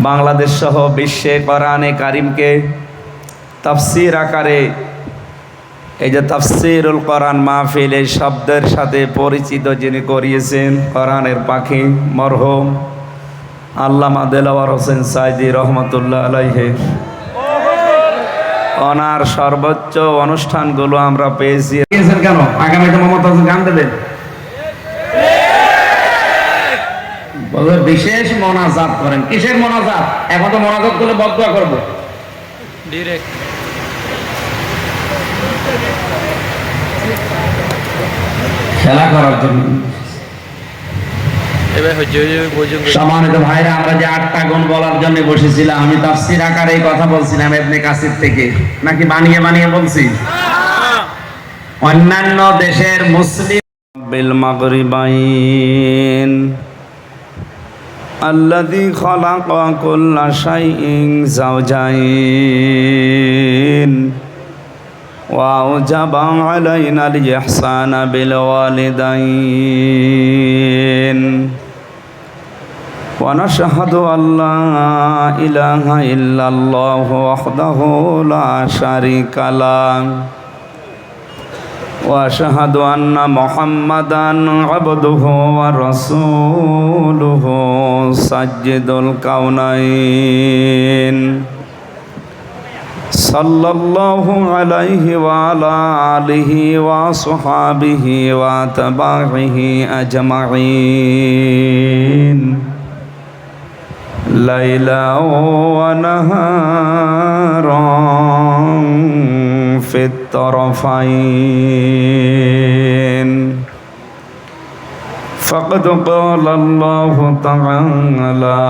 বাংলাদেশ সহ বিশ্বে কোরআনে কারিমকে তাফসীর আকারে এই যে তাফসীরুল কোরআন মাহফিল এই শব্দের সাথে পরিচিত যিনি করিয়েছেন কোরআনের পাখি মরহুম আল্লামা দেলাওয়ার হোসেন সাইদি রহমতুল্লাহ আলাইহি, ওনার সর্বোচ্চ অনুষ্ঠানগুলো আমরা পেয়েছি। কেন আগামীতে মমতা গান দেবেন? বিশেষ মোনাজাত করেন। কিসের মোনাজাত? এখন তো মোনাজাত করলে বদদুয়া করব ডাইরেক্ট। খেলা করার জন্য সম্মানিত ভাইরা, আমরা যে 8টা গুণ বলার জন্য বসেছিলাম, আমি তাফসীর আকারে এই কথা বলছিলাম ইবনে কাসির থেকে, নাকি বানিয়ে বানিয়ে বলছি? অন্যান্য দেশের মুসলিম বিল মাগরিবাইন আল্লাযী খালাকা কুল্লা শাইইন যাওজাইন ওয়া আওজাবা আলাইনাল ইহসানা বিল ওয়ালিদাইন ওয়া নাশহাদু আল্লা ইলাহা ইল্লাল্লাহু ওয়াহদাহু লা শারীকা লাহু ওয়া আশহাদু আন্না মুহাম্মাদান আবদুহু ওয়া রাসূলুহু সাজ্জিদুল কাউনাইন সাল্লাল্লাহু আলাইহি ওয়া আলা আলিহি ওয়া আসহাবিহি ওয়া তাবাইহি আজমাইন লাইলা ওয়া নাহারান ফিত তারাফাইন فقد قال الله تعالى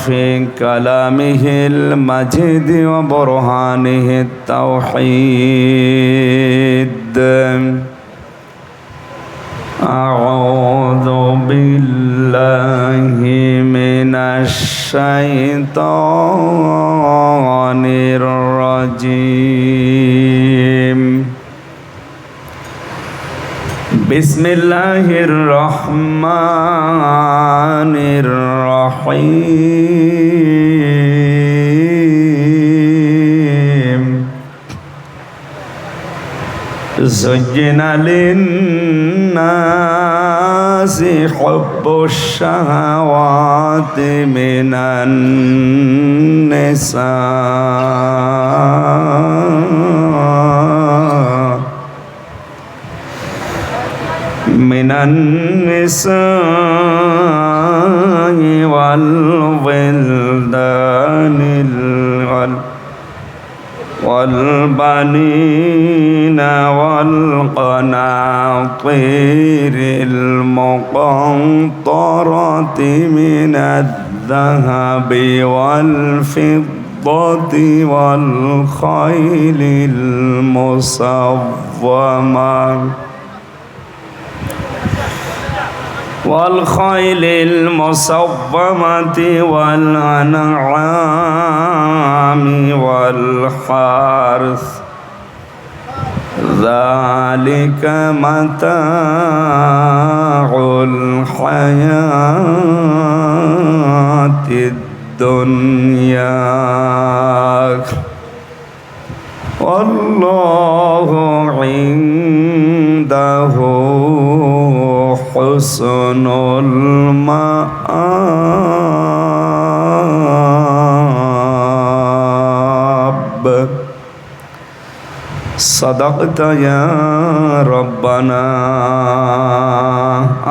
في كلامه المجيد وبرهانه التوحيد أعوذ بالله من الشيطان الرجيم بسم الله الرحمن الرحيم زين للناس حب الشهوات من النساء والولدان والبنين والقناطير المقنطرة من الذهب والفضة والخيل المصومة والأنعام والحرث ذلك متاع الحياة الدنيا والله عنده حسن المآب صدقت يا ربنا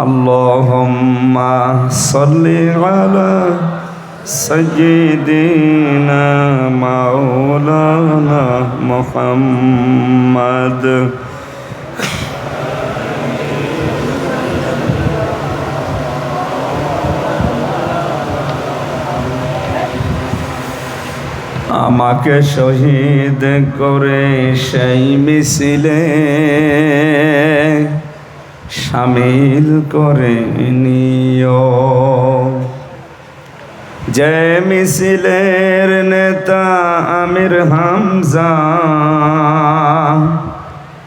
اللهم صل على سيدنا مولانا محمد আমাকে শহীদ করে সেই মিছিলে শামিল করে নিও, যে মিছিলের নেতা আমির হামজা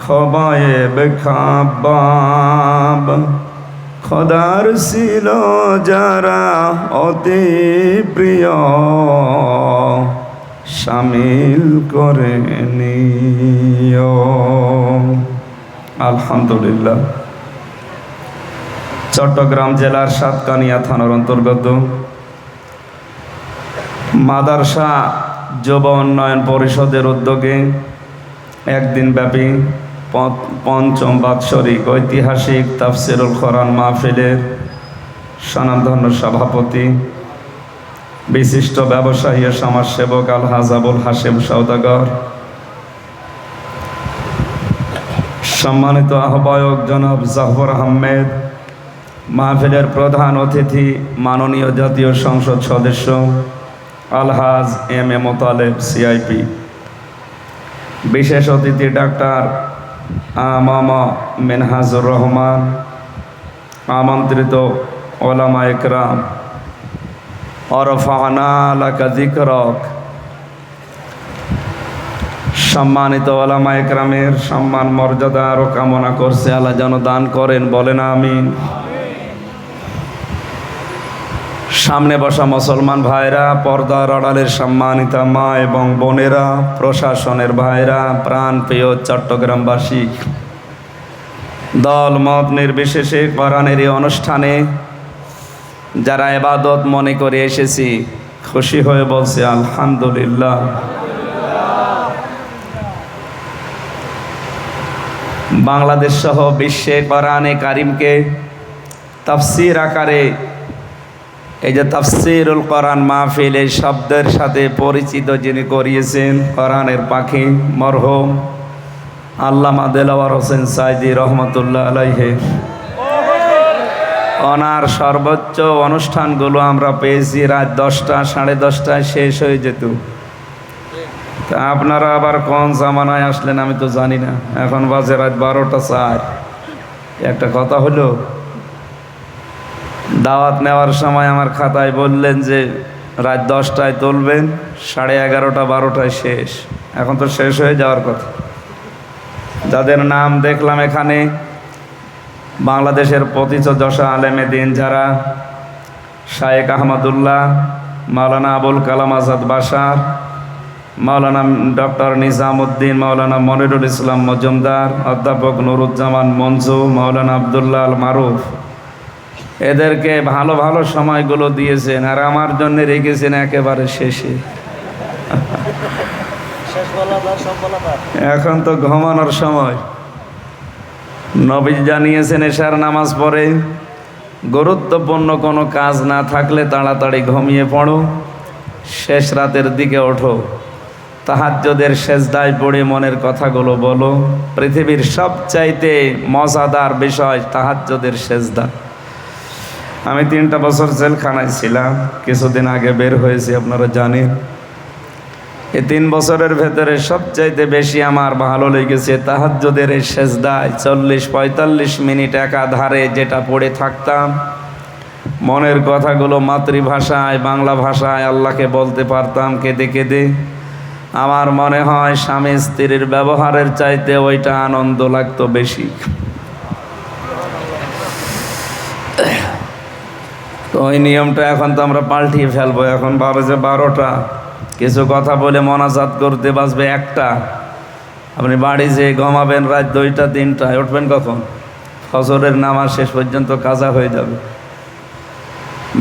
খবায়েব খাবাব খোদার ছিল যারা অতি প্রিয় শামিল করে নিও। আলহামদুলিল্লাহ। চট্টগ্রাম জেলার সাতকানিয়া থানার অন্তর্গত মাদারসা যুব উন্নয়ন পরিষদের উদ্যোগে একদিন ব্যাপী পঞ্চম বাৎসরিক ঐতিহাসিক তাফসিরুল কোরআন মাহফিলের স্বনামধন্য সভাপতি বিশিষ্ট ব্যবসায়ী ও সমাজসেবক আলহাজ আবুল হাশেম সওদাগর, সম্মানিত আহ্বায়ক জনাব জাফর আহমেদ, মাহফিলের প্রধান অতিথি মাননীয় জাতীয় সংসদ সদস্য আলহাজ এম এ মোতালেব সিআইপি, বিশেষ অতিথি ডাক্তার আমামা মেনহাজুর রহমান, আমন্ত্রিত ওলামা একরাম, ওরফানা লাকা যিকরক, সম্মানিত ওলামা একরামের সম্মান মর্যাদা আরও কামনা করছে আল্লাহ যেন দান করেন, বলেন আমিন। সামনে বসা মুসলমান ভাইরা, পর্দার আড়ালের সম্মানিতা মা এবং বোনেরা, প্রশাসনের ভাইরা, প্রাণ প্রিয় চট্টগ্রামবাসী, দল মত নির্বিশেষে কোরআনের এই অনুষ্ঠানে যারা ইবাদত মনে করে এসেছি, খুশি হয়ে বলছে আলহামদুলিল্লাহ। বাংলাদেশ সহ বিশ্বে কোরআনে কারিমকে তাফসীর আকারে এই যে তাফসীরুল কোরআন মাহফিল এই শব্দের সাথে পরিচিত যিনি করিয়েছেন কোরআনের পাখি মরহুম আল্লামা দেলাওয়ার হোসেন সাইদি রহমতুল্লাহ আলাইহি, ওনার সর্বোচ্চ অনুষ্ঠানগুলো আমরা পেয়েছি রাত 10টা 10:30টায় শেষ হয়ে যেত। তা আপনারা আবার কোন জামানায় আসলেন আমি তো জানি না, এখন বাজে রাত 12টা 4। একটা কথা হলো, দাওয়াত নেওয়ার সময় আমার খাতায় বললেন যে রাত 10টায় তুলবেন, 11:30 12টায় শেষ। এখন তো শেষ হয়ে যাওয়ার কথা। যাদের নাম দেখলাম এখানে, বাংলাদেশের পতিতযশা আলেমে দিন যারা, শায়েখ আহমদুল্লাহ, মাওলানা আবুল কালাম আজাদ বাশার, মাওলানা ডক্টর নিজামুদ্দিন, মাওলানা মনিরুল ইসলাম মজুমদার, অধ্যাপক নুরুজ্জামান মঞ্জু, মাওলানা আবদুল্লাহ আল মারুফ, এদেরকে ভালো ভালো সময়গুলো দিয়েছেন আর আমার জন্য রেখেছেন একেবারে শেষে। এখন তো ঘুমানোর সময়। নবী জানিয়েছেন এশার নামাজ পড়ে গুরুত্বপূর্ণ কোনো কাজ না থাকলে তাড়াতাড়ি ঘুমিয়ে পড়ো, শেষ রাতের দিকে ওঠো, তাহাজ্জুদের সেজদায় পড়ে মনের কথাগুলো বলো। পৃথিবীর সবচাইতে মজাদার বিষয় তাহাজ্জুদের সেজদা। আমি 3টা বছর জেলখানায় ছিলাম, কিছুদিন আগে বের হয়েছি, আপনারা জানেন। এই 3 বছরের ভেতরে সবচাইতে বেশি আমার ভালো লেগেছে তাহাজ্জুদের এই সেজদায় 40-45 মিনিট একাধারে যেটা পড়ে থাকতাম, মনের কথাগুলো মাতৃভাষায় বাংলা ভাষায় আল্লাহকে বলতে পারতাম কেঁদে কেঁদে। আমার মনে হয় স্বামী স্ত্রীর ব্যবহারের চাইতে ওইটা আনন্দ লাগতো বেশি। তো ওই নিয়মটা এখন তো আমরা পাল্টিয়ে ফেলবো। এখন বাজে 12টা, কিছু কথা বলে মোনাজাত করতে বাজবে 1টা। আপনি বাড়ি যেয়ে ঘুমাবেন রাত 2টা 3টায়, উঠবেন কখন? ফজরের নামাজ শেষ পর্যন্ত কাজা হয়ে যাবে।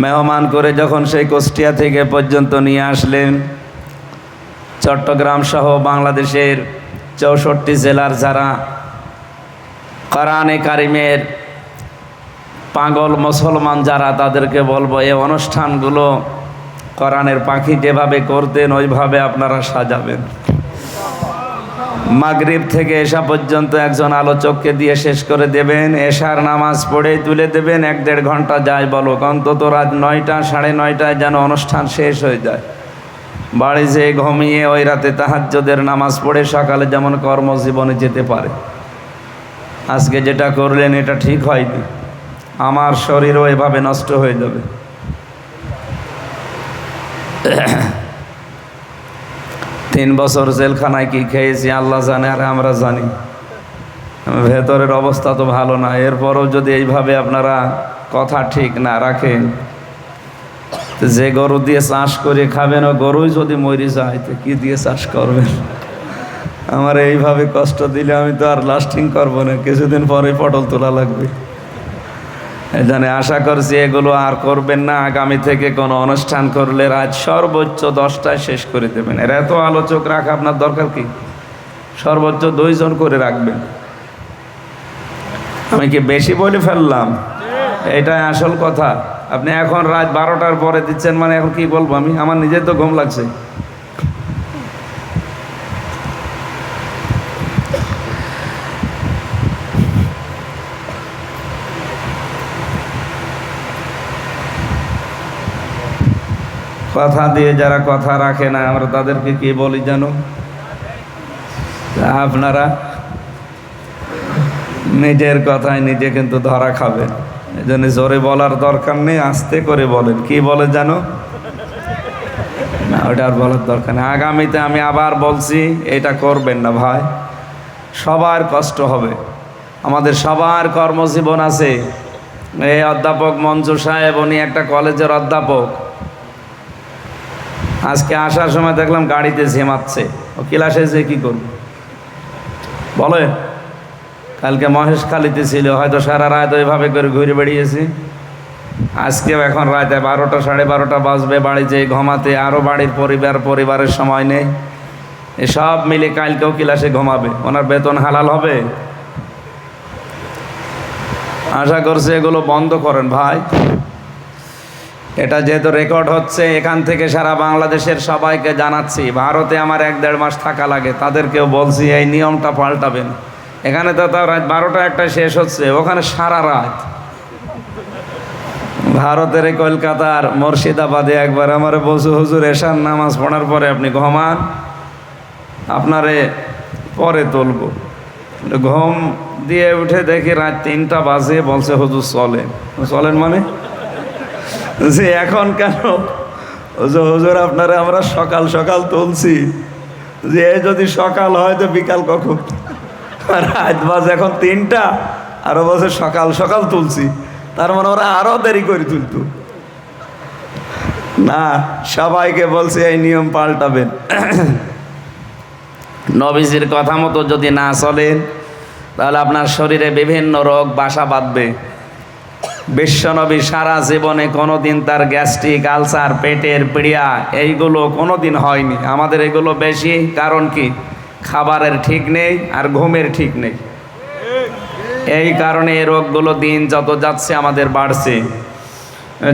মেহমান করে যখন সেই কুষ্টিয়া থেকে পর্যন্ত নিয়ে আসলেন, চট্টগ্রাম সহ বাংলাদেশের 64 জেলার যারা কোরআনে কারিমের পাগল মুসলমান যারা, তাদেরকে বলবো এই অনুষ্ঠানগুলো কোরআনের পাখি যেভাবে করতেন ওইভাবে আপনারা সাজাবেন। মাগরিব থেকে এশা পর্যন্ত একজন আলোচককে দিয়ে শেষ করে দেবেন, এশার নামাজ পড়েই তুলে দেবেন। 1-1.5 ঘন্টা যায় বলো, অন্তত রাত 9টা 9:30টায় যেন অনুষ্ঠান শেষ হয়ে যায়। বাড়ি যেয়ে ঘুমিয়ে ওই রাতে তাহাজ্জুদের নামাজ পড়ে সকালে যেমন কর্মজীবনে যেতে পারে। আজকে যেটা করলেন এটা ঠিক হয়নি, আমার শরীরও এভাবে নষ্ট হয়ে যাবে। 3 বছর জেলখানায় কি খেয়েছি আল্লাহ জানে আর আমরা জানি। ভেতরের অবস্থা তো ভালো না, এরপরও যদি এইভাবে আপনারা কথা ঠিক না রাখেন, যে গরু দিয়ে চাষ করে খাবেন ও গরুই যদি মরে যায় তো কি দিয়ে চাষ করবেন? আমার এইভাবে কষ্ট দিলে আমি তো আর লাস্টিং করবো না, কিছুদিন পরে পটল তোলা লাগবে। এই জন্য আশা করছি এগুলো আর করবেন না। আগামী থেকে কোনো অনুষ্ঠান করলে রাত সর্বোচ্চ 10টায় শেষ করে দেবেন। এর এত আলোচক রাখা আপনার দরকার কি? সর্বোচ্চ 2 জন করে রাখবেন। আমি কি বেশি বলে ফেললাম? এটাই আসল কথা। আপনি এখন রাত 12টার পরে দিচ্ছেন মানে এখন কি বলবো আমি? আমার নিজের তো ঘুম লাগছে। কথা দিয়ে যারা কথা রাখে না আমরা তাদেরকে কি বলি জানো? আপনারা নিজের কথায় নিজে কিন্তু ধরা খাবেন। এই জন্য জোরে বলার দরকার নেই, আস্তে করে বলেন। কি বলে জানো? না, ওটা আর বলার দরকার নেই। আগামীতে আমি আবার বলছি, এটা করবেন না ভাই, সবার কষ্ট হবে। আমাদের সবার কর্মজীবন আছে। এই অধ্যাপক মঞ্জু সাহেব, উনি একটা কলেজের অধ্যাপক। আজকে আসার সময় দেখলাম গাড়িতে ঝিমাচ্ছে। ও ক্লাসে যে কি করবে বলে? কালকে মহেশখালীতে ছিল, হয়তো সারা রাত ওইভাবে করে ঘুরে বেড়িয়েছি। আজকেও এখন রাতে 12টা 12:30 বাজবে বাড়ি যেয়ে ঘুমাতে, আরও বাড়ির পরিবারের সময় নেই। এসব মিলে কালকেও ক্লাসে ঘুমাবে। ওনার বেতন হালাল হবে? আশা করছি এগুলো বন্ধ করেন ভাই। এটা যেহেতু রেকর্ড হচ্ছে, এখান থেকে সারা বাংলাদেশের সবাইকে জানাচ্ছি। ভারতে আমার 1-1.5 মাস থাকা লাগে, তাদেরকেও বলছি এই নিয়মটা পাল্টাবেন। এখানে তো তাও রাত 12টা 1টা শেষ হচ্ছে, ওখানে সারা রাত। ভারতের এই কলকাতার মুর্শিদাবাদে একবার আমার বলছে, হুজুর এশার নামাজ পড়ার পরে আপনি ঘুমান, আপনারে পরে তুলবো। ঘুম দিয়ে উঠে দেখি রাত 3টা বাজে, বলছে হুজুর চলেন। চলেন মানে যে এখন কেন? হুজুর আপনারা আমরা সকাল সকাল তুলছি, যে যদি সকাল হয় তো বিকাল কখন? রাত বাজে এখন 3টা, আরো বলছে সকাল সকাল তুলছি। তার মানে ওরা আরো দেরি করে তুলতো না। সবাইকে বলছে এই নিয়ম পাল্টাবেন। নবীজির কথা মতো যদি না চলেন তাহলে আপনার শরীরে বিভিন্ন রোগ বাসা বাঁধবে। বিশ্বনবী সারা জীবনে কোনোদিন তার গ্যাস্ট্রিক, আলসার, পেটের পীড়া এইগুলো কোনোদিন হয়নি। আমাদের এগুলো বেশি। কারণ কি? খাবারের ঠিক নেই আর ঘুমের ঠিক নেই। এই কারণে এই রোগগুলো দিন যত যাচ্ছে আমাদের বাড়ছে।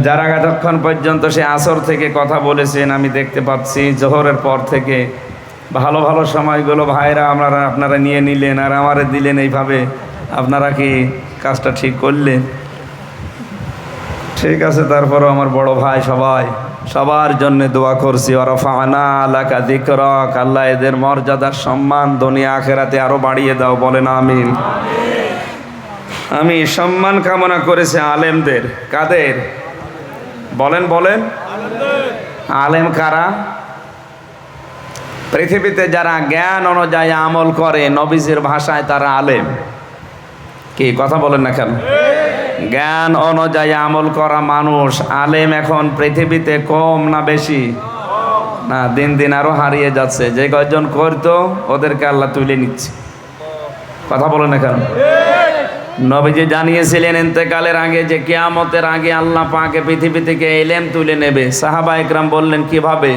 যারা এতক্ষণ পর্যন্ত সে আসর থেকে কথা বলেছেন আমি দেখতে পাচ্ছি, জোহরের পর থেকে ভালো ভালো সময়গুলো ভাইরা আপনারা নিয়ে নিলেন আর আমারে দিলেন। এইভাবে আপনারা কি কাজটা ঠিক করলেন? ঠিক আছে, তারপরও আমার বড় ভাই সবার জন্য দোয়া করছি। ওয়ারফা'না লাকা যিকরাক, আল্লাহ এদের মর্যাদার সম্মান দুনিয়া আখিরাতে আরো বাড়িয়ে দাও। বলেন আমিন। আমি সম্মান কামনা করেছি আলেমদের। কাদের? বলেন আলেম কারা? পৃথিবীতে যারা জ্ঞান অনুযায়ী আমল করে, নবীজির ভাষায় তারা আলেম। কি কথা বলেন না কেন? জ্ঞান অনুযায়ী আমল করা মানুষ আলেম এখন পৃথিবীতে কম না বেশি? না, দিন দিন আরো হারিয়ে যাচ্ছে। যে কয়জন করতো ওদেরকে আল্লাহ তুলে নিচ্ছে। কথা বলেন না কেন? নবীজি জানিয়েছিলেন ইন্তেকালের আগে যে কিয়ামতের আগে আল্লাহ পাকে পৃথিবী থেকে ইলম তুলে নেবে। সাহাবা একরাম বললেন কিভাবে?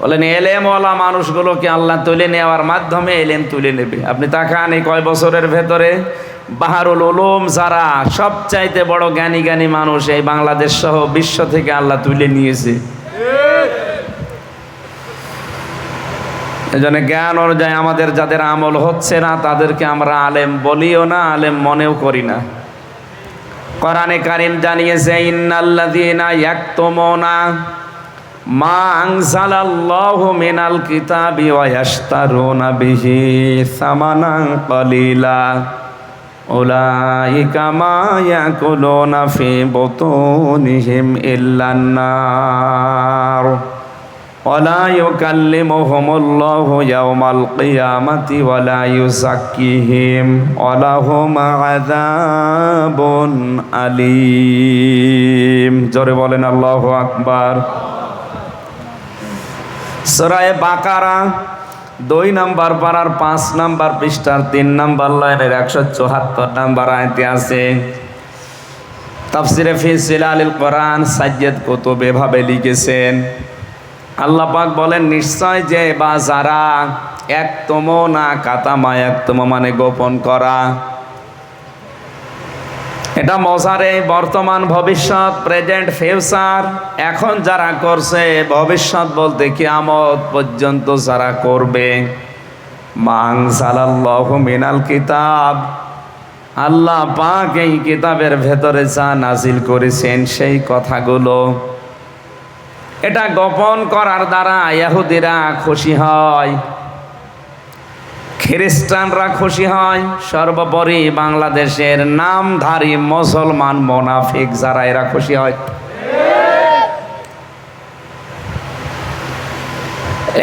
বলেন ইলমওয়ালা মানুষগুলোকে আল্লাহ তুলে নেওয়ার মাধ্যমে ইলম তুলে নেবে। আপনি তাকান এই কয় বছরের ভেতরে বাহারুল উলুম যারা সবচাইতে বড় জ্ঞানী মানুষ এই বাংলাদেশ সহ বিশ্ব থেকে আল্লাহ তুলে নিয়েছে। এজন্য জ্ঞান অনুযায়ী আমাদের যাদের আমল হচ্ছে না তাদেরকে আমরা আলেম বলিও না, আলেম মনেও করি না। কোরআনে কারীম জানিয়েছে ইন্নাল্লাযীনা ইয়াকতুমুনা মা আনজালাল্লাহু মিনাল কিতাবি ওয়া ইয়াশতারুনা বিহি সামানান কালিলা উলাইকা মা ইয়াকুলুনা ফি বুতুনিহিম ইল্লান নার ওয়ালা ইউকাল্লিমুহুমুল্লাহু ইয়াওমাল কিয়ামাতি ওয়ালা ইউযাক্কিহিম ওয়া লাহুম আযাবুন আলীম। জোরে বলেন আল্লাহু আকবার। সূরা বাকারা 2 নম্বর পারার 5 নম্বর পৃষ্ঠার 3 নম্বর লাইনের 174 নম্বর আয়াতে আছে। তাফসিরে ফি জিলালিল কোরআন সাজ্জাদ কুতুব এভাবে লিখেছেন, আল্লাহ পাক বলেন, নিশ্চয় যে বা যারা একতম না কাতামা, একতম মানে গোপন করা, এটা মজারে বর্তমান ভবিষ্যৎ, প্রেজেন্ট ফিউচার। এখন যারা করছে, ভবিষ্যৎ বলতে কিয়ামত পর্যন্ত যারা করবে। মান সালাল্লাহু মিনাল কিতাব, আল্লাহ পাক এই কিতাবের ভেতরে যা নাজিল করেছেন সেই কথাগুলো, এটা গোপন করার দ্বারা ইহুদিরা খুশি হয়, খ্রিস্টানরা খুশি হয়, সর্বোপরি বাংলাদেশের নামধারী মুসলমান মুনাফিক যারা, এরা খুশি হয়।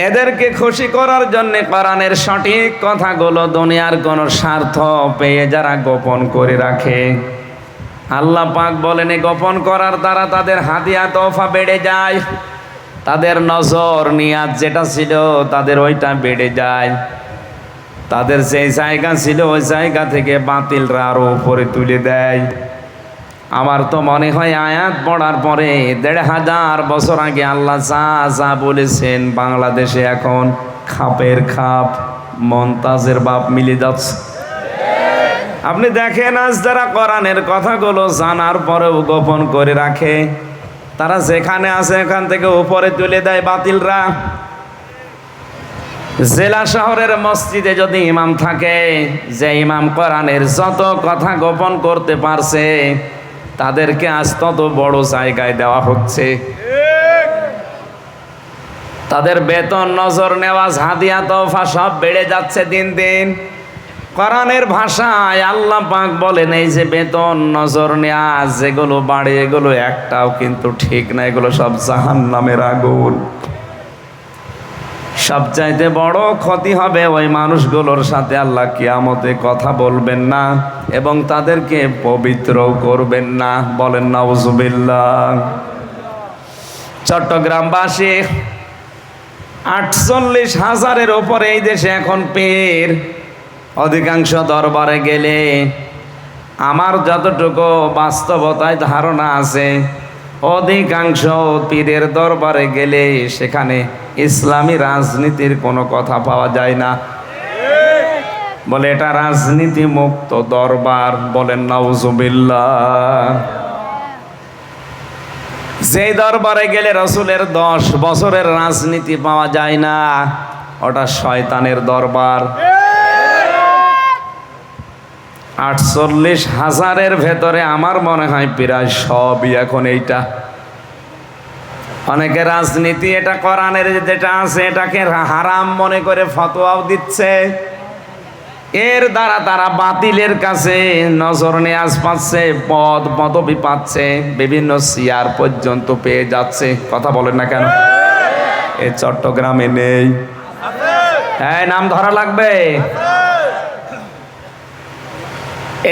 এদেরকে খুশি করার জন্য কোরআনের সঠিক কথাগুলো দুনিয়ার কোন স্বার্থ পেয়ে যারা গোপন করে রাখে, আল্লাহ পাক বলেন এই গোপন করার দ্বারা তাদের হাদিয়া তোফা বেড়ে যায়, তাদের নজর নিয়াত যেটা ছিল তাদের ওইটা বেড়ে যায়, তাদের যেই জায়গা ছিল ওই জায়গা থেকে বাতিলরা আরো উপরে তুলে দেয়। আমার তো মনে হয় আয়াত পড়ার পরে ১৫০০ বছর আগে আল্লাহ যা যা বলেছেন বাংলাদেশে এখন খাপের খাপ, মন্তাজের বাপ মিলে যাচ্ছে। আপনি দেখেন আজ যারা কোরআনের কথাগুলো জানার পরেও গোপন করে রাখে, তারা যেখানে আছে এখান থেকে উপরে তুলে দেয় বাতিলরা। জেলা শহরের মসজিদে যদি ইমাম থাকে, যে ইমাম কোরআনের যত কথা গোপন করতে পারছে তাদেরকে আজ তত বড় জায়গায় দেওয়া হচ্ছে, তাদের বেতন, নজর নেওয়া, হাদিয়া তোফা সব বেড়ে যাচ্ছে দিন দিন। কোরআনের ভাষায় আল্লাহ পাক বলেন এই যে বেতন, নজর নেওয়া যেগুলো বাড়ে এগুলো একটাও কিন্তু ঠিক না, এগুলো সব জাহান্নামের আগুন। সবচাইতে বড় ক্ষতি হবে ওই মানুষগুলোর সাথে আল্লাহ কিয়ামতে কথা বলবেন না এবং তাদেরকে পবিত্র করবেন না। বলেন নাউজুবিল্লাহ। চট্টগ্রামবাসী ৪৮,০০০-এর ওপরে এই দেশে এখন পীর। অধিকাংশ দরবারে গেলে আমার যতটুকু বাস্তবতায় ধারণা আছে, অধিকাংশ পীরের দরবারে গেলে সেখানে ইসলামী রাজনীতির কোনো কথা পাওয়া যায় না। বলে এটা রাজনীতি মুক্ত দরবার। বলেন নাউজুবিল্লাহ। যে দরবারে গেলে রসুলের 10 বছরের রাজনীতি পাওয়া যায় না, ওটা শয়তানের দরবার। ৪৮,০০০-এর ভেতরে আমার মনে হয় প্রায় সবই এখন এইটা। অনেকে রাজনীতি এটা কোরআনের যেটা আছে এটাকে হারাম মনে করে ফতোয়াও দিচ্ছে। এর দ্বারা তারা বাতিলের কাছে নজর নেয়াজ পাচ্ছে, পদ পদবি পাচ্ছে, বিভিন্ন চেয়ার পর্যন্ত পেয়ে যাচ্ছে। কথা বলেন না কেন? এ চট্টগ্রামে নেই? হ্যাঁ, নাম ধরা লাগবে।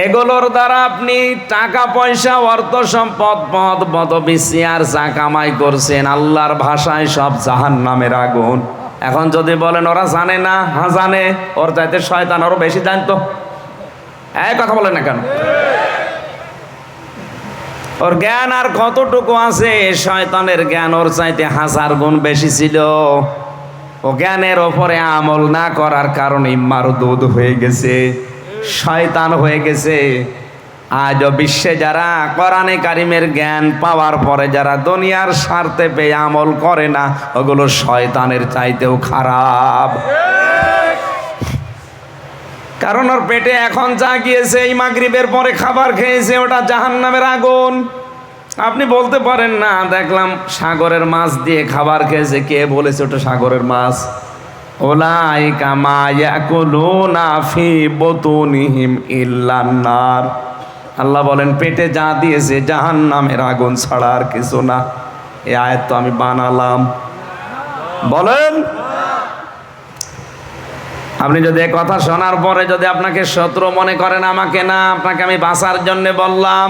এগুলোর দ্বারা আপনি টাকা পয়সা, অর্থ সম্পদ, পদ পদবি, চেয়ার যা কামাই করছেন, আল্লাহর ভাষায় সব জাহান্নামের আগুন। এখন যদি বলেন ওরা জানে না, হ্যাঁ জানে, ওর চাইতে শয়তান আরো বেশি জানতো। এই কথা বলেন না কেন? ওর জ্ঞান আর কতটুকু আছে? শয়তানের জ্ঞান ওর চাইতে 1000 গুণ বেশি ছিল। ও জ্ঞানের ওপরে আমল না করার কারণে মারদুদ হয়ে গেছে, শয়তান হয়ে গেছে। আজও বিশ্বে যারা কোরআনে কারিমের জ্ঞান পাওয়ার পরে যারা দুনিয়ার স্বার্থে পেয়ে আমল করে না, ওগুলো শয়তানের চাইতেও খারাপ। কারণ ওর পেটে এখন যা গিয়েছে, এই মাগরিবের পরে খাবার খেয়েছে, ওটা জাহান্নামের আগুন। আপনি বলতে পারেন না দেখলাম সাগরের মাছ দিয়ে খাবার খেয়েছে, কে বলেছে ওটা সাগরের মাছ? উলাইকা মা ইয়াকুলুনা ফি বুতুনিহিম ইল্লান নার। আল্লাহ বলেন পেটে যা দিয়েছে জাহান্নামের আগুন ছাড়া আর কিছু না। এই আয়াত তো আমি বানালাম। বলেন। আপনি যদি এই কথা শোনার পরে যদি আপনাকে শত্রু মনে করেন, আমাকে না, আপনাকে আমি বাঁচার জন্য বললাম,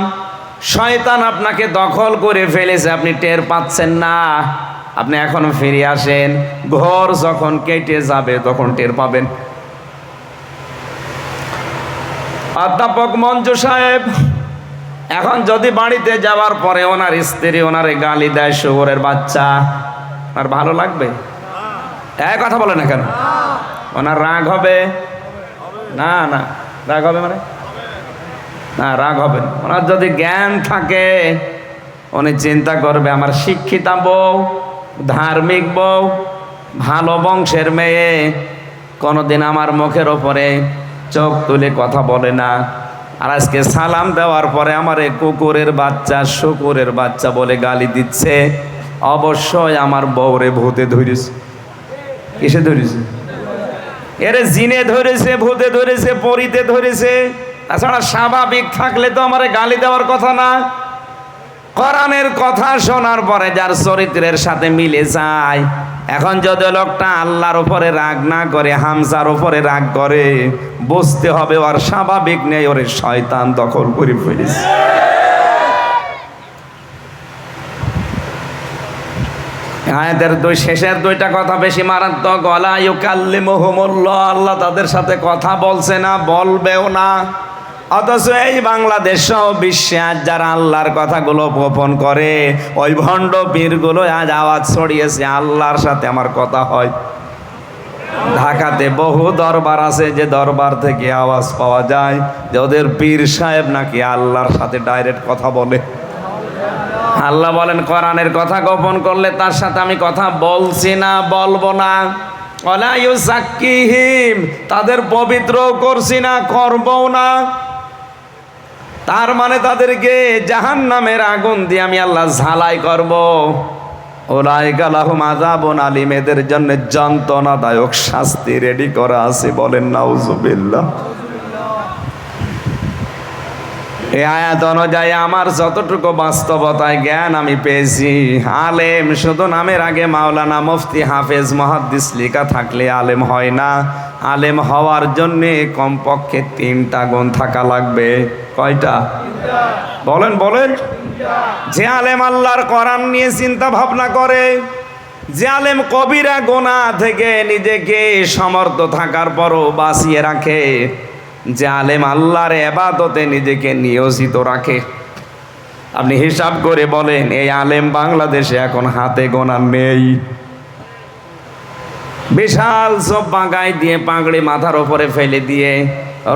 শয়তান আপনাকে দখল করে ফেলেছে, আপনি টের পাচ্ছেন না। আপনি এখন ফিরে আসেন, ঘর যখন কেটে যাবে তখন টের পাবেন। অধ্যাপক মঞ্জু সাহেব এখন যদি বাড়িতে যাওয়ার পরে ওনার স্ত্রী ওনারে গালি দেয়, শুয়োরের বাচ্চা, আর ভালো লাগবে? এক কথা বলে না কেন? ওনার রাগ হবে না? না রাগ হবে মানে না, রাগ হবে না। ওনার যদি জ্ঞান থাকে উনি চিন্তা করবে, আমার শিক্ষিতা বউ, ধার্মিক বউ, ভালো বংশের মেয়ে, কোনোদিন আমার মুখের ওপরে চোখ তুলে কথা বলে না, আর আজকে সালাম দেওয়ার পরে আমারে কুকুরের বাচ্চা, শুকুরের বাচ্চা বলে গালি দিচ্ছে। অবশ্যই আমার বউরে ভূতে ধরেছে। কিসে ধরেছে? এরে জিনে ধরেছে, ভূতে ধরেছে, পরিতে ধরেছে। তাছাড়া স্বাভাবিক থাকলে তো আমারে গালি দেওয়ার কথা না। কোরআনের কথা শোনার পরে যার চরিত্রের সাথে মিলে যায়, এখন যদি লোকটা আল্লাহর উপরে রাগ না করে হামজার উপরে রাগ করে, বুঝতে হবে ওর স্বাভাবিক নেই, ওরে শয়তান দখল করে ফেলেছে। আয়াতের শেষের দুইটা কথা বেশি মারাত্মক। ওয়ালা ইউকাল্লিমুহুমুল্লাহ, আল্লাহ তাদের সাথে কথা বলছে না, বলবেও না। অথচ এই বাংলাদেশ সহ বিশ্বে আজ যারা আল্লাহর কথাগুলো গোপন করে, ওই ভণ্ড পীরগুলো আজ আওয়াজ ছড়িয়েছে, আল্লাহর সাথে আমার কথা হয়। ঢাকাতে বহু দরবার আছে যে দরবার থেকে আওয়াজ পাওয়া যায় যে ওদের পীর সাহেব নাকি আল্লাহর সাথে ডাইরেক্ট কথা বলে। আল্লাহ বলেন, কোরআনের কথা গোপন করলে তার সাথে আমি কথা বলছি না, বলবো না। ওয়ালা ইউযাক্কিহিম, তাদের পবিত্র করছি না, করবও না। তার মানে তাদেরকে জাহান্নামের আগুন দিয়ে আমি আল্লাহ ঝালাই করব। উলাইকা লাহুম আযাবুন আলীম, এদের জন্য যন্ত্রণাদায়ক শাস্তি রেডি করা আছে। বলেন নাউযুবিল্লাহ। এই আয়াত অনুযায়ী আমার যতটুকু বাস্তবতায় জ্ঞান আমি পেয়েছি, আলেম শুধু নামের আগে মাওলানা, মুফতি, হাফেজ, মুহাদ্দিস লেখা থাকলে আলেম হয় না। আলেম হওয়ার জন্যে কমপক্ষে 3টা গুণ থাকা লাগবে। কয়টা? বলেন বলেন। যে আলেম আল্লাহর কোরআন নিয়ে চিন্তা ভাবনা করে, যে আলেম কবিরা গুনাহ থেকে নিজেকে সমর্থ থাকার পরও বাঁচিয়ে রাখে, যে আলেম আল্লাহর ইবাদতে নিজেকে নিয়োজিত রাখে। আপনি হিসাব করে বলেন, এই আলেম বাংলাদেশে এখন হাতে গোনা নেই। বিশাল সব বাগাই দিয়ে, পাগড়ি মাথার উপরে ফেলে দিয়ে,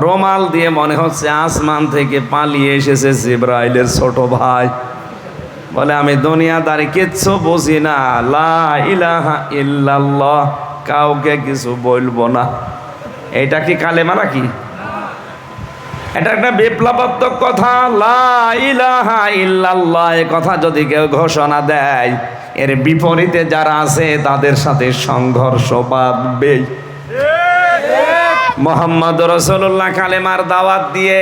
রোমাল দিয়ে মনে হচ্ছে আসমান থেকে পালিয়ে এসেছে জিবরাইলের ছোট ভাই। বলে, আমি দুনিয়াদারি কিচ্ছু বুঝি না, লা ইলাহা ইল্লাল্লাহ, কাউকে কিছু বলবো না। এটা কি কালেমা নাকি? এটা একটা বিপ্লবাত্মক কথা। লা ইলাহা ইল্লাল্লাহ এ কথা যদি কেউ ঘোষণা দেয়, এর বিপরীতে যারা আছে তাদের সাথে সংঘর্ষ বাঁধবেই। মুহাম্মদ রাসূলুল্লাহ কালেমার দাওয়াত দিয়ে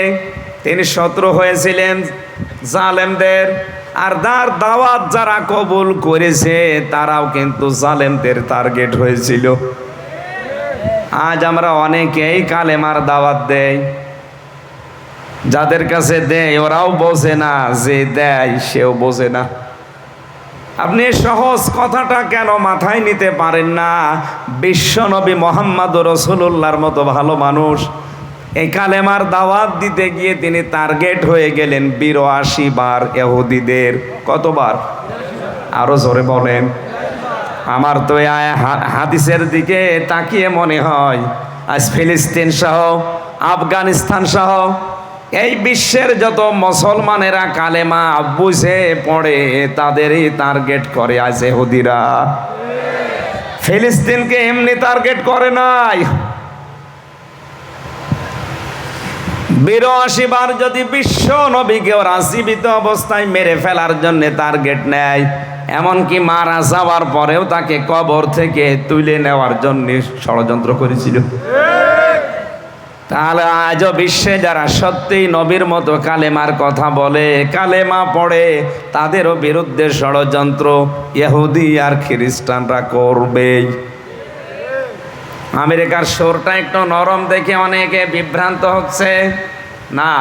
তিনি শত্রু হয়েছিলেন জালেমদের, আর তার দাওয়াত যারা কবুল করেছে তারাও কিন্তু জালেমদের টার্গেট হয়েছিল। আজ আমরা অনেকেই কালেমার দাওয়াত দেই, যাদের কাছে দেয় ওরাও বোঝে না, যে দেয় সেও বোঝে না। আপনি সহজ কথাটা কেন মাথায় নিতে পারেন না? বিশ্বনবী মুহাম্মদ রাসূলুল্লাহর মতো ভালো মানুষ এই কালেমার দাওয়াত দিতে গিয়ে তিনি টার্গেট হয়ে গেলেন 82 বার ইহুদিদের। কতবার? আরো জোরে বলেন। আমার তো এই হাদিসের দিকে তাকিয়ে মনে হয় আজ ফিলিস্তিন সহ, আফগানিস্তান সহ এই বিশ্বের যত মুসলমানেরা কালেমা বুঝে পড়ে তাদেরই টার্গেট করে আজ ইহুদিরা। ফিলিস্তিনকে এমনি টার্গেট করে নাই। 82 বার যদি বিশ্ব নবীকে ওরা জীবিত অবস্থায় মেরে ফেলার জন্য টার্গেট নেয়, এমনকি মারা যাওয়ার পরেও তাকে কবর থেকে তুলে নেওয়ার জন্য ষড়যন্ত্র করেছিল। তাহলে আজও বিশ্বে যারা সত্যিই নবীর মতো কালেমার কথা বলে, কালেমা পড়ে, তাদেরও বিরুদ্ধে ষড়যন্ত্র ইহুদি আর খ্রিস্টানরা করবেই। আমেরিকার সুরটা একটু নরম দেখে অনেকে বিভ্রান্ত হচ্ছে। না,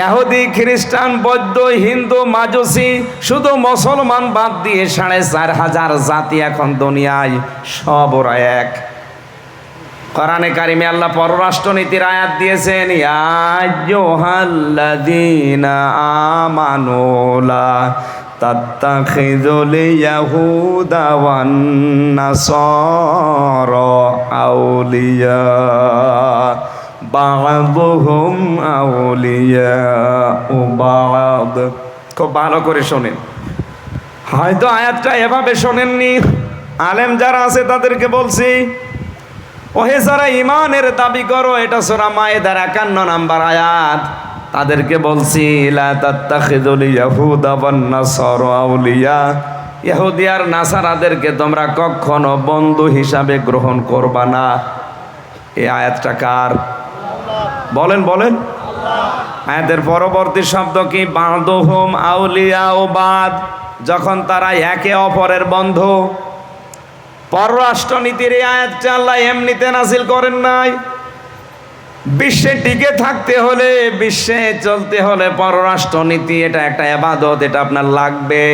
ইহুদি, খ্রিস্টান, বৌদ্ধ, হিন্দু, মাজুসি, শুধু মুসলমান বাদ দিয়ে 4,500 জাতি এখন দুনিয়ায়, সব ওরা এক। কোরআনে কারিমে আল্লাহ পররাষ্ট্রনীতির আয়াত দিয়েছেন, ইয়া আইয়ুহাল্লাযীনা আমানু লা তাত্তাখিযুল ইয়াহুদা ওয়ান নাসারা আউলিয়া বা'দুহুম আউলিয়াউ বা'দ। খুব ভালো করে শোনেন, হয়তো আয়াতটা এভাবে শোনেননি। আলেম যারা আছে তাদেরকে বলছি, ওহে যারা ইমানের দাবি করো, এটা সূরা মায়েদার 51 নম্বর আয়াত, তাদেরকে বলছি লা তাত্তাখিযুল ইয়াহুদা ওয়ান নাসারা আউলিয়া, ইহুদি আর নাসারাদেরকে তোমরা কখনো বন্ধু হিসাবে গ্রহণ করবা না। এই আয়াতটা কার? বলেন বলেন। আয়াতের পরবর্তী শব্দ কি? বা'দুহুম আউলিয়াউ বা'দ, যখন তারা একে অপরের বন্ধু। পররাষ্ট্রনীতির এই আয়াতটা আল্লাহ এমনিতে নাজিল করেন নাই। বিশ্বে টিকে থাকতে হলে, বিশ্বে চলতে হলে পররাষ্ট্রনীতি এটা একটা ইবাদত, এটা আপনার লাগবে।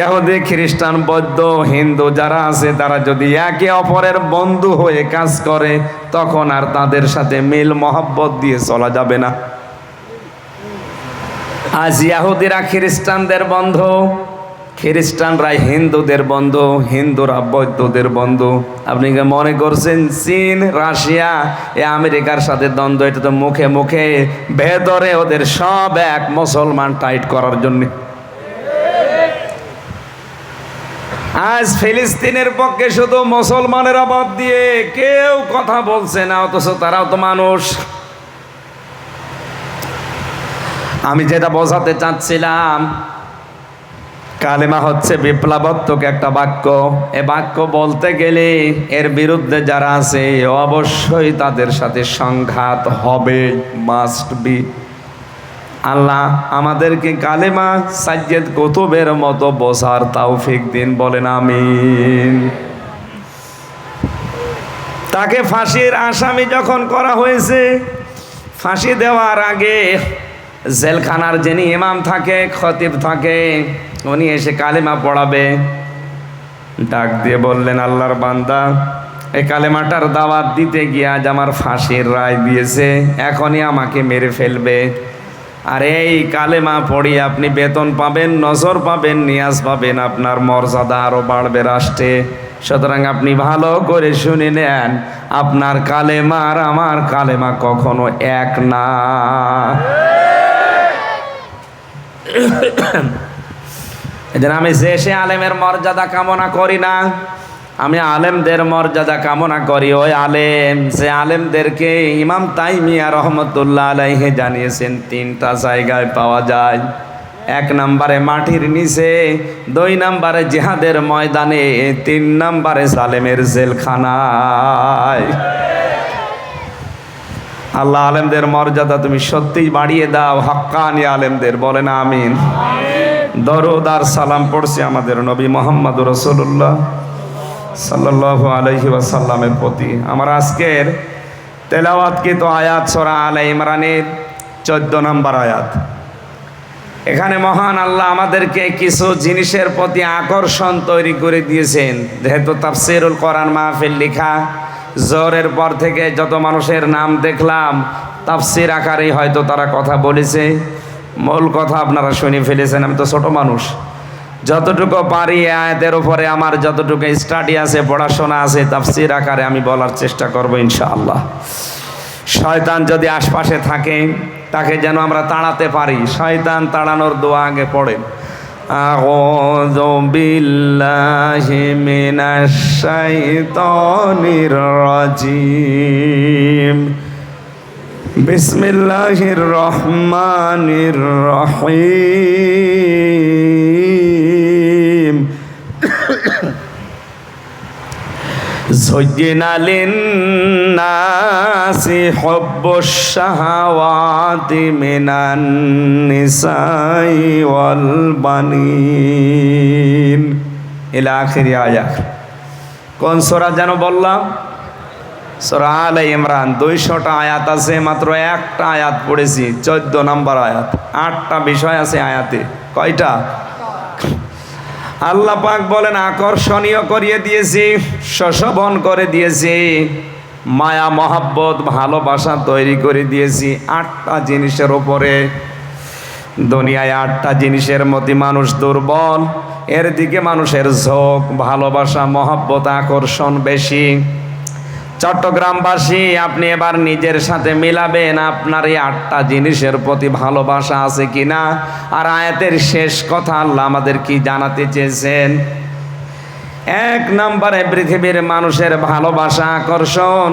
ইহুদি, খ্রিস্টান, বৌদ্ধ, হিন্দু যারা আছে, তারা যদি একে অপরের বন্ধু হয়ে কাজ করে, তখন আর তাদের সাথে মিল মহব্বত দিয়ে চলা যাবে না। আজ ইহুদিরা খ্রিস্টানদের বন্ধু, খ্রিস্টানরা হিন্দুদের বন্ধু, হিন্দুরা বৌদ্ধদের বন্ধু। আপনি কি মনে করছেন চীন, রাশিয়া, আমেরিকার সাথে দ্বন্দ্ব? এটা তো মুখে মুখে, ভেতরে ওদের সব এক, মুসলমান টাইট করার জন্য। আজ ফিলিস্তিনের পক্ষে শুধু মুসলমানের বাদ দিয়ে কেউ কথা বলছে না, অথচ তারাও তো মানুষ। আমি যেটা বোঝাতে চাচ্ছিলাম, কালেমা হচ্ছে বিপ্লবাত্মক একটা বাক্য। এ বাক্য বলতে গেলে এর বিরুদ্ধে যারা আছে অবশ্যই তাদের সাথে সংঘাত হবে, মাস্ট বি। আল্লাহ আমাদেরকে কালেমা সাজ্জেদ কুতুবের মতো বোঝার তৌফিক দিন, বলেন আমিন। তাকে ফাঁসির আসামি যখন করা হয়েছে, ফাঁসি দেওয়ার আগে জেলখানার যিনি ইমাম থাকে, খতিব থাকে, উনি এসে কালেমা পড়াবে। ডাক দিয়ে বললেন, আল্লাহর বান্দা, এই কালেমাটার দাওয়াত দিতে গিয়ে আজ আমার ফাঁসির রায় দিয়েছে, এখনই আমাকে মেরে ফেলবে। আর এই কালেমা পড়ি আপনি বেতন পাবেন, নজর পাবেন, নিয়াজ পাবেন, আপনার মর্যাদা আরও বাড়বে রাষ্ট্রে। সুতরাং আপনি ভালো করে শুনে নেন, আপনার কালেমা আর আমার কালেমা কখনো এক না। এজন্য আমি সে আলেমের মর্যাদা কামনা করি না, আমি আলেমদের মর্যাদা কামনা করি। ওই আলেম, যে আলেমদেরকে ইমাম তাইমিয়া রহমতুল্লাহ আলাইহি জানিয়েছেন 3টা জায়গায় পাওয়া যায়। 1 নম্বরে মাটির নিচে, 2 নম্বরে জিহাদের ময়দানে, 3 নম্বরে জালেমের জেলখানায়। আল্লাহ আলেমদের মর্যাদা তুমি সত্যিই বাড়িয়ে দাও, হক্কানি আলেমদের, বলেন আমিন। দরুদ আর সালাম পড়ছি আমাদের নবী মুহাম্মদ রাসূলুল্লাহ সাল্লাল্লাহু আলাইহি ওয়াসাল্লামের প্রতি। আমার আজকের তেলাওয়াতকৃত আয়াত সূরা আলে ইমরানের 14 নম্বর আয়াত। এখানে মহান আল্লাহ আমাদেরকে কিছু জিনিসের প্রতি আকর্ষণ তৈরি করে দিয়েছেন। যেহেতু তাফসীরুল কোরআন মাহফিল লেখা, জোহরের পর থেকে যত মানুষের নাম দেখলাম, তাফসীর আকারেই হয়তো তারা কথা বলেছে, মূল কথা আপনারা শুনে ফেলেছেন। আমি তো ছোট মানুষ, যতটুকু পারি আয়াতের উপরে আমার যতটুকু স্টাডি আছে, পড়াশোনা আছে, তাফসীর আকারে আমি বলার চেষ্টা করব ইনশাআল্লাহ। শয়তান যদি আশপাশে থাকে, তাকে যেন আমরা তাড়াতে পারি। শয়তান তাড়ানোর দোয়া আগে পড়েন, আউযু বিল্লাহি মিনাশ শাইতানির রাজিম, বিসমিল্লাহির রহমানির রহিম। যুজ্জিনা লিন্নাসি হুব্বুশ শাহাওয়াতি মিনান নিসাই ওয়াল বানিন ইলা আখিরি আয়াত। কোন সূরা যেন বললাম? সূরা আলে ইমরান। 200টা আয়াত আছে, মাত্র একটা আয়াত পড়েছি, 14 নম্বর আয়াত। 8টা বিষয় আছে আয়াতে। কয়টা? আল্লাহ পাক বলেন আকর্ষণীয় করিয়ে দিয়েছি, শোভন করে দিয়েছি, মায়া মহাব্বত ভালোবাসা তৈরি করে দিয়েছি 8টা জিনিসের উপরে। দুনিয়ায় 8টা জিনিসের মধ্যে মানুষ দুর্বল, এর দিকে মানুষের ঝোঁক, ভালোবাসা মহাব্বত আকর্ষণ বেশি। চট্টগ্রামবাসী, আপনি এবার নিজের সাথে মিলাবেন আপনার এই 8টা জিনিসের প্রতি ভালোবাসা আছে কিনা। আর আয়াতের শেষ কথা আল্লাহ আমাদের কি জানাতে চেয়েছেন? 1 নম্বরে পৃথিবীর মানুষের ভালোবাসা আকর্ষণ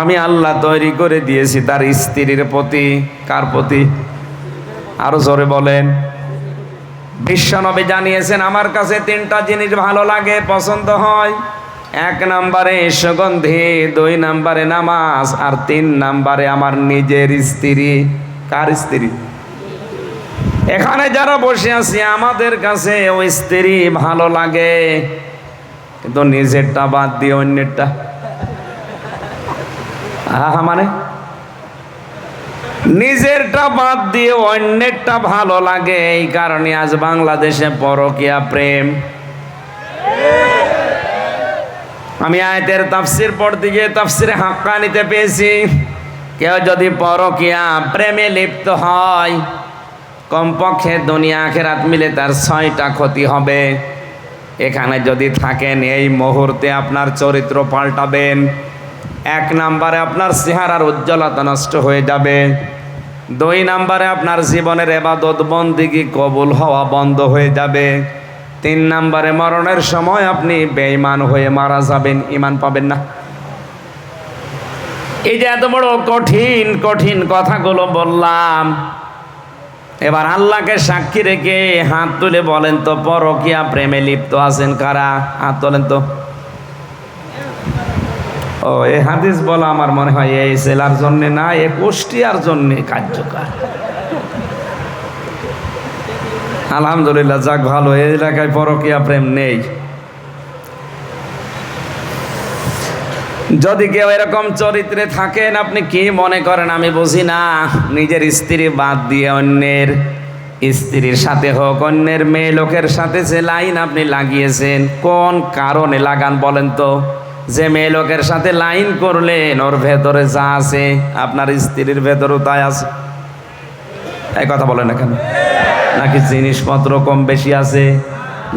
আমি আল্লাহ তৈরি করে দিয়েছি তার স্ত্রীর প্রতি। কার প্রতি? আরো জোরে বলেন। বিশ্বনবী জানিয়েছেন আমার কাছে 3টা জিনিস ভালো লাগে, পছন্দ হয়। 1 নম্বরে সুগন্ধি, 2 নম্বরে নামাজ, আর 3 নম্বরে আমার নিজের স্ত্রী। কার স্ত্রী? এখানে যারা বসে আছি আমাদের কাছে ওই স্ত্রী ভালো লাগে, কিন্তু নিজেরটা বাদ দিয়ে অন্যেরটা। মানে নিজেরটা বাদ দিয়ে অন্যেরটা ভালো লাগে। এই কারণে আজ বাংলাদেশে পরকীয়া প্রেম। আমি আয়াতের তাফসীর পড়তে গিয়ে তাফসীরে হাক্কানিতে পেয়েছি, কেউ যদি পরকীয়া প্রেমে লিপ্ত হয় কমপক্ষে দুনিয়া আখিরাত মিলে তার 6টা ক্ষতি হবে। এখানে যদি থাকেন এই মুহূর্তে আপনার চরিত্র পাল্টাবেন। 1 নম্বরে আপনার চেহারার উজ্জ্বলতা নষ্ট হয়ে যাবে। 2 নম্বরে আপনার জীবনের ইবাদত বন্দেগী কবুল হওয়া বন্ধ হয়ে যাবে। 3 নম্বরে মরণের সময় আপনি বেঈমান হয়ে মারা যাবেন, ঈমান পাবেন না। এই যে এত বড় কঠিন কঠিন কথাগুলো বললাম, এবার আল্লাহকে সাক্ষী রেখে হাত তুলে বলেন তো পরকীয়া প্রেমে লিপ্ত আছেন কারা? হাত তোলেন তো। ও, এই হাদিস বলা আমার মনে হয় এই জেলার জন্য না, এই কুষ্টিয়ার জন্য কার্যকর। আলহামদুলিল্লাহ, যাক ভালো, এই এলাকায় পরকীয়া প্রেম নেই। যদি কেউ এরকম চরিত্রে থাকেন, আপনি কি মনে করেন আমি বুঝি না? নিজের স্ত্রী বাদ দিয়ে অন্যের স্ত্রীর সাথে হোক, অন্যের মেয়ে লোকের সাথে যে লাইন আপনি লাগিয়েছেন, কোন কারণে লাগান বলেন তো? যে মেয়ে লোকের সাথে লাইন করলেন ওর ভেতরে যা আছে আপনার স্ত্রীর ভেতরেও তাই আছে। এই কথা বলেন না কেন? নাকি জিনিসপত্র কম বেশি আছে?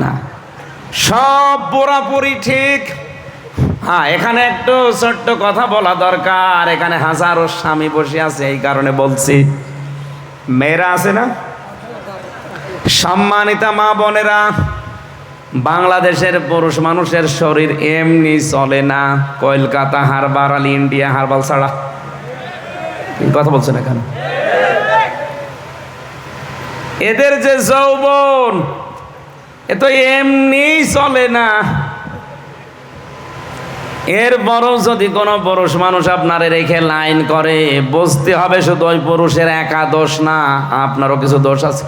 না, সব পুরাপুরি ঠিক। হ্যাঁ, এখানে একটু ছোট্ট কথা বলা দরকার। এখানে হাজারো স্বামী বসে আছে, এই কারণে বলছি। মেয়েরা আছে না, সম্মানিতা মা বোনেরা, বাংলাদেশের পুরুষ মানুষের শরীর এমনি চলে না কলকাতা হারবার আর ইন্ডিয়া হারবাল ছাড়া। কথা বলছেন এখানে? এদের যে যৌবন, এ তো এমনি চলে না। এর বড় যদি কোনো পুরুষ মানুষ আপনারে রেখে লাইন করে, বুঝতে হবে শুধু ওই পুরুষের একা দোষ না, আপনারও কিছু দোষ আছে।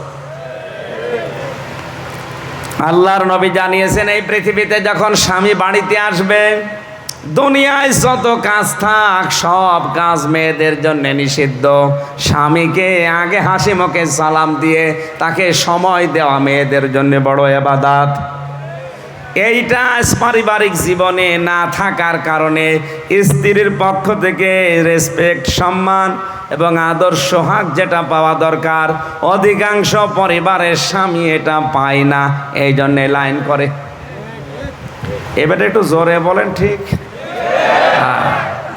আল্লাহর নবী জানিয়েছেন এই পৃথিবীতে যখন স্বামী বাড়িতে আসবে, দুনিয়ায় যত কাজ থাক সব কাজ মেয়েদের জন্য নিষিদ্ধ। স্বামীকে আগে হাসি মুখে সালাম দিয়ে তাকে সময় দেওয়া মেয়েদের জন্য বড় ইবাদত। এইটা পারিবারিক জীবনে না থাকার কারণে স্ত্রীর পক্ষ থেকে রেসপেক্ট, সম্মান এবং আদর সোহাগ যেটা পাওয়া দরকার, অধিকাংশ পরিবারের স্বামী এটা পায় না, এই জন্যে লাইন করে। এবারে একটু জোরে বলেন ঠিক?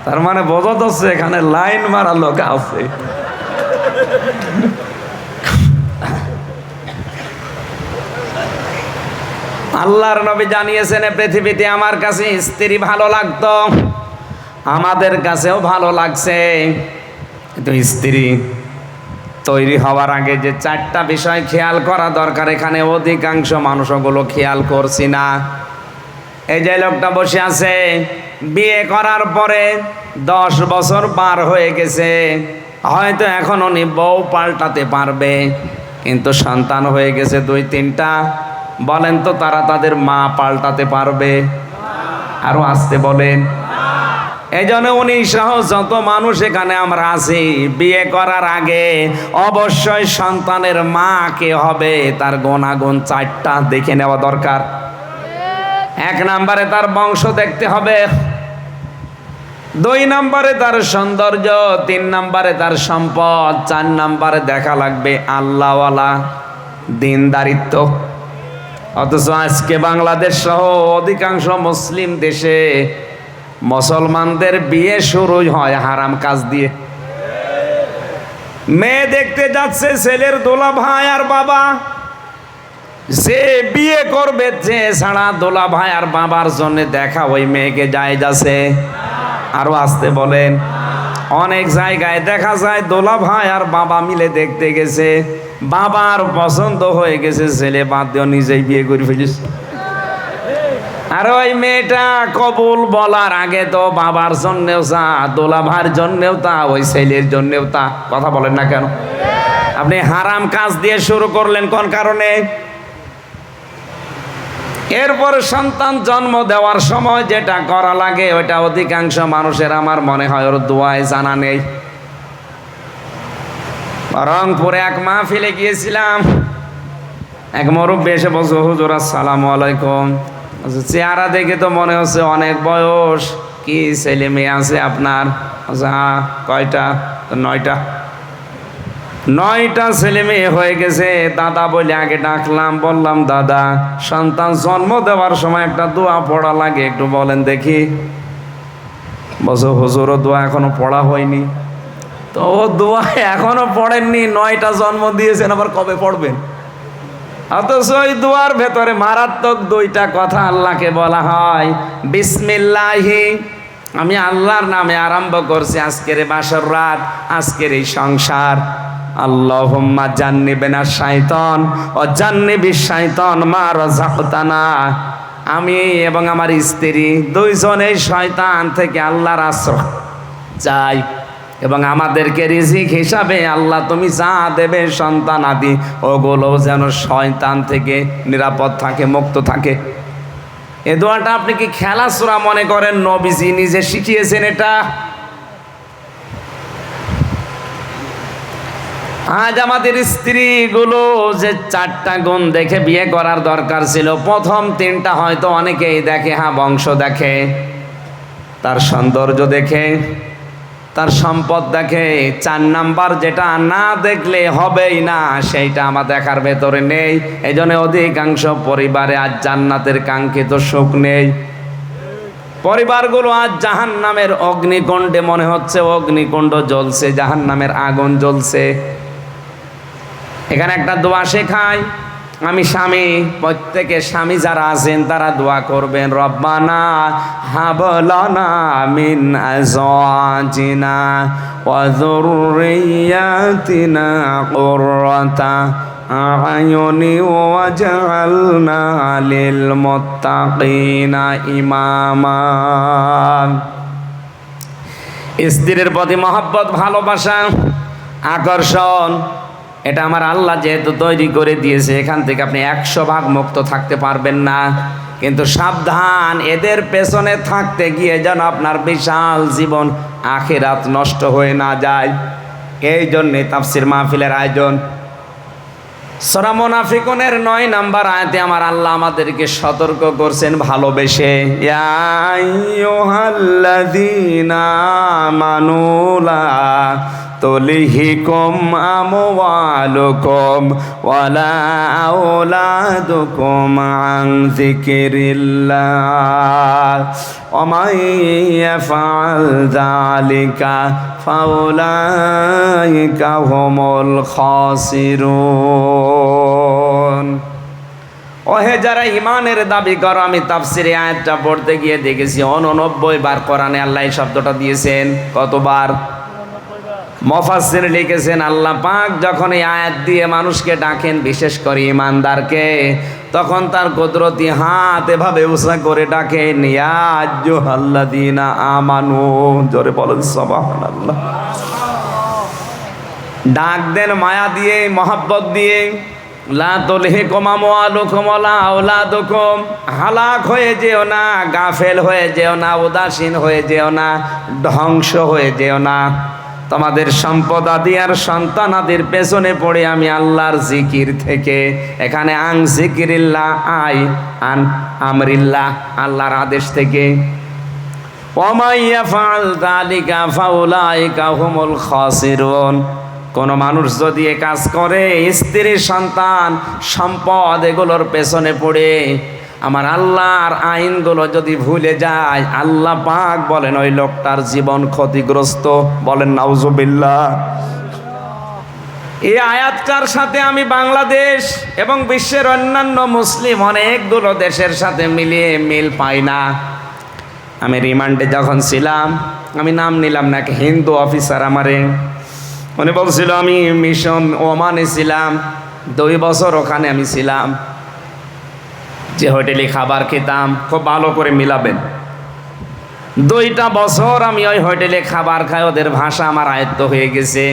তার মানে বোঝা যাচ্ছে এখানে লাইন মারা লোক আছে। আল্লাহর নবী জানিয়েছেন পৃথিবীতে আমার কাছে স্ত্রী ভালো লাগতো, আমাদের কাছেও ভালো লাগছে, কিন্তু স্ত্রী তৈরি হওয়ার আগে যে 4টা বিষয় খেয়াল করা দরকার, এখানে অধিকাংশ মানুষ ওগুলো খেয়াল করছি না। এই যে লোকটা বসে আছে, বিয়ে করার পরে 10 বছর পার হয়ে গেছে, হয়তো এখন উনি বউ পাল্টাতে পারবে, কিন্তু সন্তান হয়ে গেছে 2-3টা। বলেন তো তারা তাদের মা পাল্টাতে পারবে? আরো আসতে বলেন। এই জন্য উনি সহ যত মানুষ এখানে আমরা আছি, বিয়ে করার আগে অবশ্যই সন্তানের মা কে হবে তার গুণাগুণ 4টা দেখে নেওয়া দরকার। 1 নম্বরে তার বংশ দেখতে হবে, 2 নম্বরে তার সৌন্দর্য, 3 নম্বরে তার সম্পদ, 4 নম্বরে দেখা লাগবে আল্লাহওয়ালা দিনদারিত্ব। অথচ আজকে বাংলাদেশ সহ অধিকাংশ মুসলিম দেশে মুসলমানদের বিয়ে শুরু হয় হারাম কাজ দিয়ে। মেয়ে দেখতে যাচ্ছে ছেলের দোলা ভাই আর বাবা, যে বিয়ে করবে যে ছাড়া দোলা ভাই আর বাবার জন্য দেখা ওই মেয়েকে জায়েজ আছে? আরো আসতে বলেন। অনেক জায়গায় দেখা যায় দোলা ভাই আর বাবা মিলে দেখতে গেছে, বাবার পছন্দ হয়ে গেছে, ছেলে বাদ দিয়ে নিজেই বিয়ে করে ফেলিস। আর ওই মেয়েটা কবুল বলার আগে তো বাবার জন্যেও তা, দোলা ভাইয়ের জন্যেও তা, ওই ছেলের জন্যেও তা। কথা বলেন না কেন? আপনি হারাম কাজ দিয়ে শুরু করলেন কোন কারণে? এরপর সন্তান জন্ম দেওয়ার সময় যেটা করা লাগে ওইটা অধিকাংশ মানুষের আমার মনে হয় ওর দোয়ায় জানা নেই। রংপুরে এক মাহফিলে গিয়েছিলাম, এক মুরব্বি এসে বলছে, হুজুর আসসালামু আলাইকুম। চেহারা দেখে তো মনে হচ্ছে অনেক বয়স, কি ছেলে মেয়ে আছে আপনার? হ্যাঁ। কয়টা? 9টা। 9টা ছেলে মেয়ে হয়ে গেছে। দাদা বলে আগে ডাকলাম, বললাম দাদা সন্তান জন্ম দেওয়ার সময় একটা দোয়া পড়া লাগে, একটু বলেন দেখি। বলছো হুজুর দোয়া এখনো পড়া হয়নি। তো ও দোয়া এখনো পড়েননি, 9টা জন্ম দিয়েছেন, আবার কবে পড়বেন? অথচ ওই দোয়ার ভেতরে মারাত্মক 2টা কথা আল্লাহকে বলা হয়, বিসমিল্লাহি, আমি আল্লাহর নামে আরম্ভ করছি আজকের বাসর রাত, আজকের এই সংসার। আল্লাহুম্মা জান্নিবিনা শাইতান ও জান্নিবিশ শাইতান মা রাযাকতানা, আমি এবং আমার স্ত্রী 2 জনেই শয়তান থেকে আল্লাহর আশ্রয় চাই, এবং আমাদেরকে রিজিক হিসাবে আল্লাহ তুমি যা দেবে সন্তান আদি ওগুলো যেন শয়তান থেকে নিরাপদ থাকে, মুক্ত থাকে। এ দোয়াটা আপনি কি খেলাধুলা মনে করেন? নবীজি নিজে শিখিয়েছেন এটা। আজ আমাদের স্ত্রীগুলো যে 4টা গুণ দেখে বিয়ে করার দরকার ছিল, প্রথম 3টা হয়তো অনেকেই দেখে, হ্যাঁ বংশ দেখে, তার সৌন্দর্য দেখে, তার সম্পদ দেখে। 4 নাম্বার যেটা না দেখলে হবেই না, সেইটা আমার দেখার ভেতরে নেই। এই জন্য অধিকাংশ পরিবারে আজ জান্নাতের কাঙ্ক্ষিত সুখ নেই। পরিবারগুলো আজ জাহান্নামের অগ্নিকুণ্ডে, মনে হচ্ছে অগ্নিকুণ্ড জ্বলছে, জাহান্নামের আগুন জ্বলছে। এখানে একটা দোয়া শেখায়, আমি স্বামী, প্রত্যেকে স্বামী যারা আছেন তারা দোয়া করবেন, রব্বানা হাব লানা মিন আজওয়াজিনা ওয়া যুররিয়াতিনা কুররাতা আ'য়ুনি ওয়াজআলনা লিল মুত্তাকিনা ইমামা। স্ত্রীর প্রতি মহব্বত, ভালোবাসা, আকর্ষণ, এটা আমার আল্লাহ যেহেতু তৈরি করে দিয়েছে, এখান থেকে আপনি 100% মুক্ত থাকতে পারবেন না। কিন্তু সাবধান, এদের পেছনে থাকতে গিয়ে যেন আপনার বিশাল জীবন আখিরাত নষ্ট হয়ে না যায়। এই জন্যে তাফসীর মাহফিলের আয়োজন। সূরা মুনাফিকুনের 9 নাম্বার আয়াতে আমার আল্লাহ আমাদেরকে সতর্ক করছেন ভালোবেসে, ইয়া আইয়ুহাল্লাযীনা আমানু লা তুলহিকুম আমওয়ালুকুম ওয়ালা আওলাদুকুম আন যিকিরিল্লাহ ওয়া মান ইয়াফআল যালিকা ফাউলাইকা হুমুল খাসিরুন। ওহে যারা ইমানের দাবি করো, আমি তাফসীরে আয়াতটা পড়তে গিয়ে দেখেছি 89 বার কোরআনে আল্লাহ এই শব্দটা দিয়েছেন। কতবার? মুফাসসির লিখেছেন আল্লাহ পাক যখন এই আয়াত দিয়ে মানুষকে ডাকেন, বিশেষ করে ঈমানদারকে, তখন তার কুদরতি হাত এভাবে উঁচা করে ডাকেন, ইয়া আইয়ুহাল্লাযীনা আমানু, জোরে বলেন সুবহানাল্লাহ। ডাক দেন মায়া দিয়ে, মহব্বত দিয়ে। লা তুলহিকুম আমওয়ালুকুম ওয়ালা আওলাদুকুম, হালাক হয়ে যেও না, গাফেল হয়ে যেও না, উদাসীন হয়ে যেও না, ধ্বংস হয়ে যেও না। তোমাদের সম্পদ আদি আর সন্তান আদির পেছনে পড়ে আমি আল্লাহর জিকির থেকে, এখানে আং জিকিরিল্লাহ, আন আমরিল্লাহ, আল্লাহর আদেশ থেকে। ওয়া ইয়াফআল যালিকা ফাউলাইকা হুমুল খাসিরুন, কোন মানুষ যদি এ কাজ করে, স্ত্রী, সন্তান, সম্পদ এগুলোর পেছনে পড়ে আমার আল্লাহর আইনগুলো যদি ভুলে যায়, আল্লাহ পাক বলেন ওই লোকটার জীবন ক্ষতিগ্রস্ত। বলেন নাউজুবিল্লাহ। এই আয়াতটার সাথে আমি বাংলাদেশ এবং বিশ্বের অন্যান্য মুসলিম অনেকগুলো দেশের সাথে মিলিয়ে মিল পাই না। আমি রিমান্ডে যখন ছিলাম, আমি নাম নিলাম না, এক হিন্দু অফিসার আমারে উনি বলছিল, আমি মিশন ওমানে ছিলাম 2 বছর, ওখানে আমি ছিলাম, যে হোটেলে খাবার খেতাম, খুব ভালো করে মিলাবেন, 2টা বছর আমি ওই হোটেলে খাবার খাই, ওদের ভাষা আমার আয়ত্ত হয়ে গেছে।